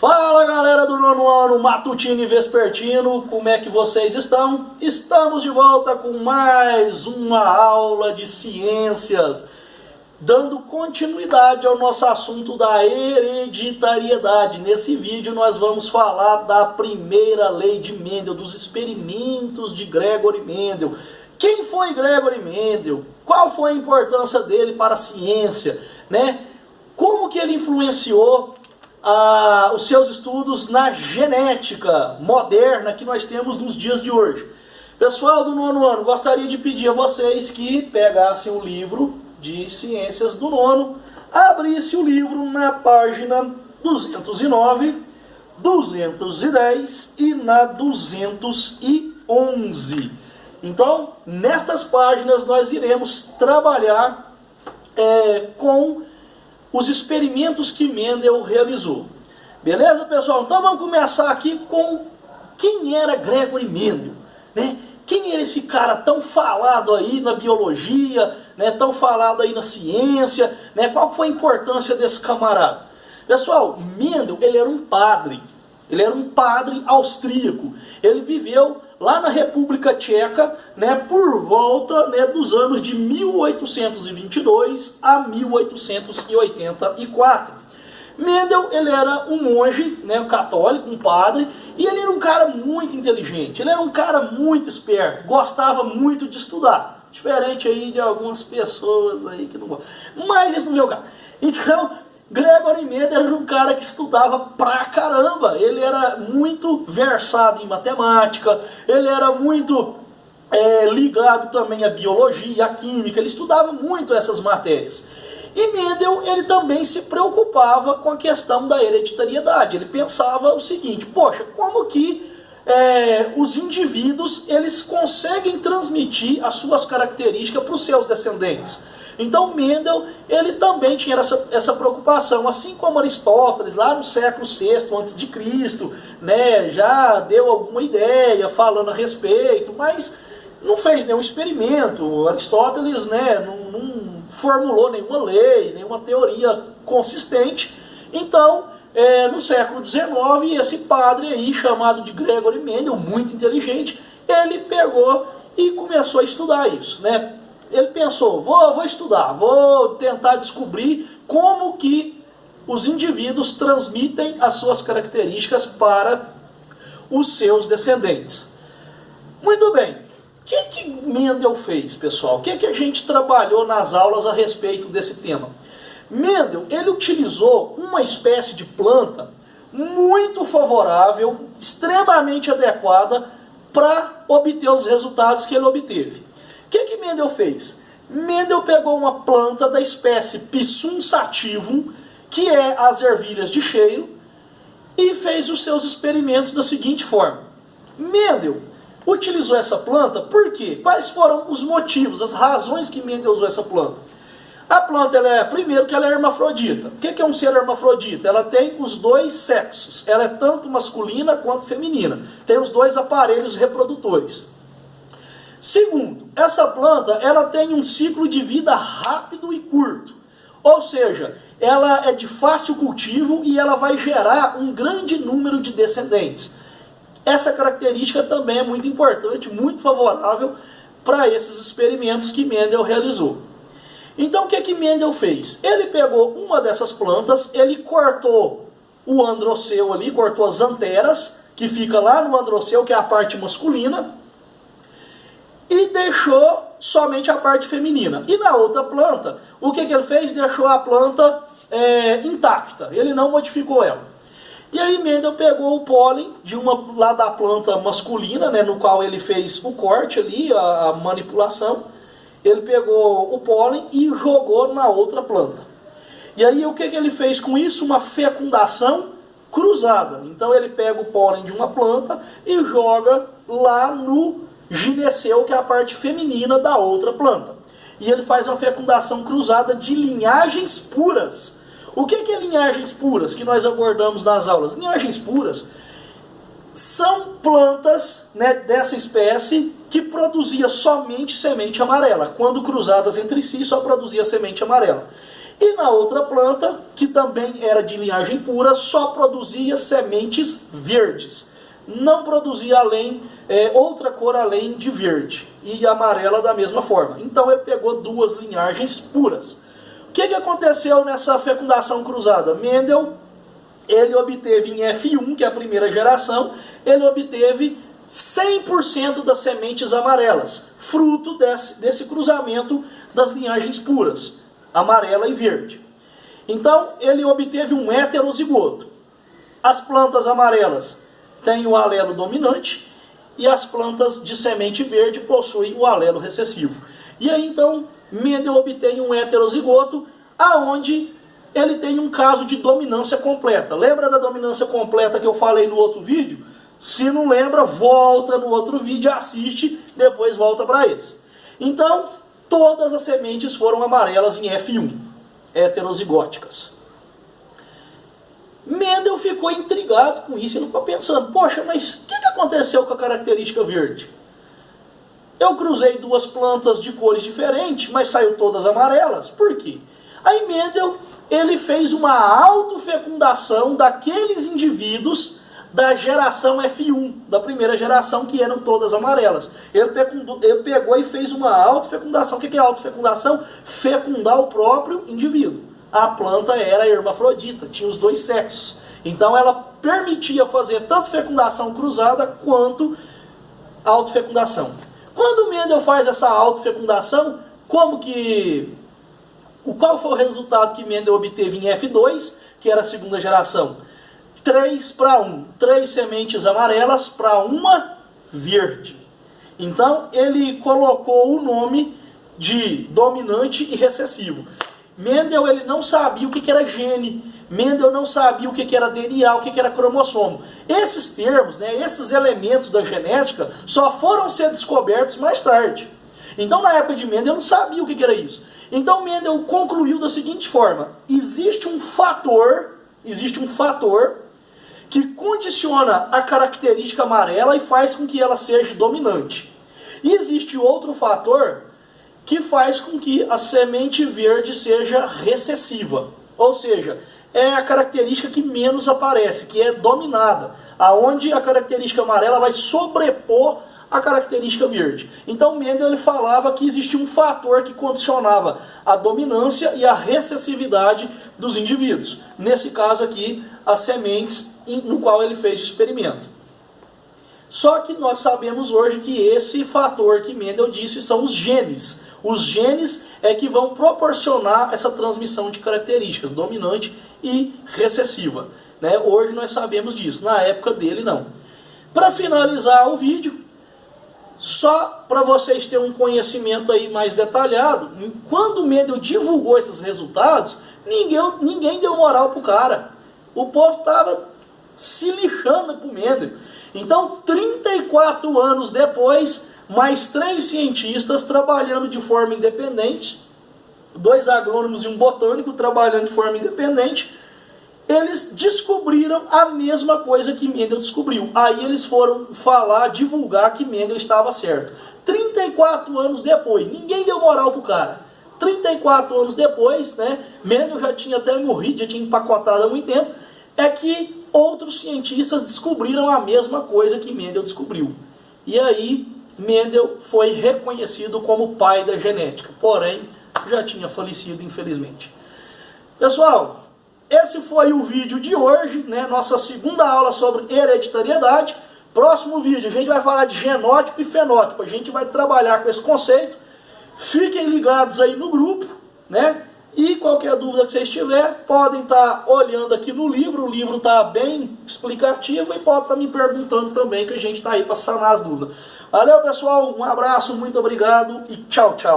Fala galera do nono ano, matutino e vespertino, como é que vocês estão? Estamos de volta com mais uma aula de ciências, dando continuidade ao nosso assunto da hereditariedade. Nesse vídeo nós vamos falar da primeira lei de Mendel, dos experimentos de Gregory Mendel. Quem foi Gregory Mendel? Qual foi a importância dele para a ciência, né? Como que ele influenciou os seus estudos na genética moderna que nós temos nos dias de hoje. Pessoal do nono ano, gostaria de pedir a vocês que pegassem o livro de ciências do nono, abrissem o livro na página 209, 210 e na 211. Então, nestas páginas nós iremos trabalhar com os experimentos que Mendel realizou. Beleza, pessoal? Então vamos começar aqui com quem era Gregory Mendel, né? Quem era esse cara tão falado aí na biologia, né? Tão falado aí na ciência, né? Qual foi a importância desse camarada? Pessoal, Mendel, ele era um padre austríaco. Ele viveu lá na República Tcheca, né, por volta, né, dos anos de 1822 a 1884. Mendel, ele era um monge, né, um católico, um padre, e ele era um cara muito inteligente, ele era um cara muito esperto, gostava muito de estudar, diferente aí de algumas pessoas aí que não gostam, mas esse não é o caso. Então, Gregory Mendel era um cara que estudava pra caramba, ele era muito versado em matemática, ele era muito ligado também à biologia, à química, ele estudava muito essas matérias. E Mendel, ele também se preocupava com a questão da hereditariedade, ele pensava o seguinte: poxa, como que os indivíduos eles conseguem transmitir as suas características para os seus descendentes? Então Mendel, ele também tinha essa preocupação, assim como Aristóteles, lá no século VI a.C., né, já deu alguma ideia falando a respeito, mas não fez nenhum experimento. Aristóteles, né, não formulou nenhuma lei, nenhuma teoria consistente. Então, no século XIX, esse padre aí, chamado de Gregory Mendel, muito inteligente, ele pegou e começou a estudar isso, né? Ele pensou, vou estudar, vou tentar descobrir como que os indivíduos transmitem as suas características para os seus descendentes. Muito bem, o que Mendel fez, pessoal? O que a gente trabalhou nas aulas a respeito desse tema? Mendel, ele utilizou uma espécie de planta muito favorável, extremamente adequada para obter os resultados que ele obteve. O que Mendel fez? Mendel pegou uma planta da espécie Pisum sativum, que é as ervilhas de cheiro, e fez os seus experimentos da seguinte forma. Mendel utilizou essa planta por quê? Quais foram os motivos, as razões que Mendel usou essa planta? A planta, primeiro que ela é hermafrodita. O que é um ser hermafrodita? Ela tem os dois sexos, ela é tanto masculina quanto feminina, tem os dois aparelhos reprodutores. Segundo, essa planta ela tem um ciclo de vida rápido e curto, ou seja, ela é de fácil cultivo e ela vai gerar um grande número de descendentes. Essa característica também é muito importante, muito favorável para esses experimentos que Mendel realizou. Então o que Mendel fez? Ele pegou uma dessas plantas, ele cortou o androceu ali, cortou as anteras, que fica lá no androceu, que é a parte masculina, e deixou somente a parte feminina. E na outra planta, o que ele fez? Deixou a planta intacta, ele não modificou ela. E aí Mendel pegou o pólen de lá da planta masculina, né, no qual ele fez o corte ali, a manipulação. Ele pegou o pólen e jogou na outra planta. E aí o que ele fez com isso? Uma fecundação cruzada. Então ele pega o pólen de uma planta e joga lá no gineceu, que é a parte feminina da outra planta. E ele faz uma fecundação cruzada de linhagens puras. O que é linhagens puras que nós abordamos nas aulas? Linhagens puras são plantas, né, dessa espécie que produzia somente semente amarela. Quando cruzadas entre si, só produzia semente amarela. E na outra planta, que também era de linhagem pura, só produzia sementes verdes. Não produzia outra cor além de verde. E amarela da mesma forma. Então ele pegou duas linhagens puras. O que aconteceu nessa fecundação cruzada? Mendel, ele obteve em F1, que é a primeira geração, ele obteve 100% das sementes amarelas, fruto desse cruzamento das linhagens puras, amarela e verde. Então, ele obteve um heterozigoto. As plantas amarelas têm o alelo dominante e as plantas de semente verde possuem o alelo recessivo. E aí, então, Mendel obtém um heterozigoto, aonde ele tem um caso de dominância completa. Lembra da dominância completa que eu falei no outro vídeo? Se não lembra, volta no outro vídeo, assiste, depois volta para esse. Então, todas as sementes foram amarelas em F1, heterozigóticas. Mendel ficou intrigado com isso, ele ficou pensando, poxa, mas o que aconteceu com a característica verde? Eu cruzei duas plantas de cores diferentes, mas saiu todas amarelas. Por quê? Aí Mendel, ele fez uma autofecundação daqueles indivíduos da geração F1, da primeira geração, que eram todas amarelas. Ele pegou e fez uma autofecundação. O que é autofecundação? Fecundar o próprio indivíduo. A planta era hermafrodita, tinha os dois sexos. Então ela permitia fazer tanto fecundação cruzada quanto autofecundação. Quando Mendel faz essa autofecundação, qual foi o resultado que Mendel obteve em F2, que era a segunda geração? 3:1. 3 sementes amarelas para uma verde. Então, ele colocou o nome de dominante e recessivo. Mendel, ele não sabia o que era gene. Mendel não sabia o que era DNA, o que era cromossomo. Esses termos, esses elementos da genética, só foram ser descobertos mais tarde. Então, na época de Mendel, não sabia o que era isso. Então, Mendel concluiu da seguinte forma: existe um fator que condiciona a característica amarela e faz com que ela seja dominante. E existe outro fator que faz com que a semente verde seja recessiva. Ou seja, é a característica que menos aparece, que é dominada, aonde a característica amarela vai sobrepor a característica verde. Então Mendel, ele falava que existia um fator que condicionava a dominância e a recessividade dos indivíduos. Nesse caso aqui, as sementes no qual ele fez o experimento. Só que nós sabemos hoje que esse fator que Mendel disse são os genes. Os genes é que vão proporcionar essa transmissão de características dominante e recessiva. Hoje nós sabemos disso, na época dele não. Para finalizar o vídeo, só para vocês terem um conhecimento aí mais detalhado, quando Mendel divulgou esses resultados, ninguém deu moral pro cara. O povo estava se lixando pro Mendel. Então, 34 anos depois, mais 3 cientistas trabalhando de forma independente, 2 agrônomos e um botânico trabalhando de forma independente, eles descobriram a mesma coisa que Mendel descobriu. Aí eles foram divulgar que Mendel estava certo. 34 anos depois, ninguém deu moral pro cara. 34 anos depois, Mendel já tinha até morrido, já tinha empacotado há muito tempo, é que outros cientistas descobriram a mesma coisa que Mendel descobriu. E aí, Mendel foi reconhecido como pai da genética, porém, já tinha falecido, infelizmente. Pessoal, esse foi o vídeo de hoje, nossa segunda aula sobre hereditariedade. Próximo vídeo, a gente vai falar de genótipo e fenótipo. A gente vai trabalhar com esse conceito. Fiquem ligados aí no grupo, E qualquer dúvida que vocês tiverem, podem estar olhando aqui no livro. O livro está bem explicativo e pode estar me perguntando também, que a gente está aí para sanar as dúvidas. Valeu, pessoal. Um abraço, muito obrigado e tchau, tchau.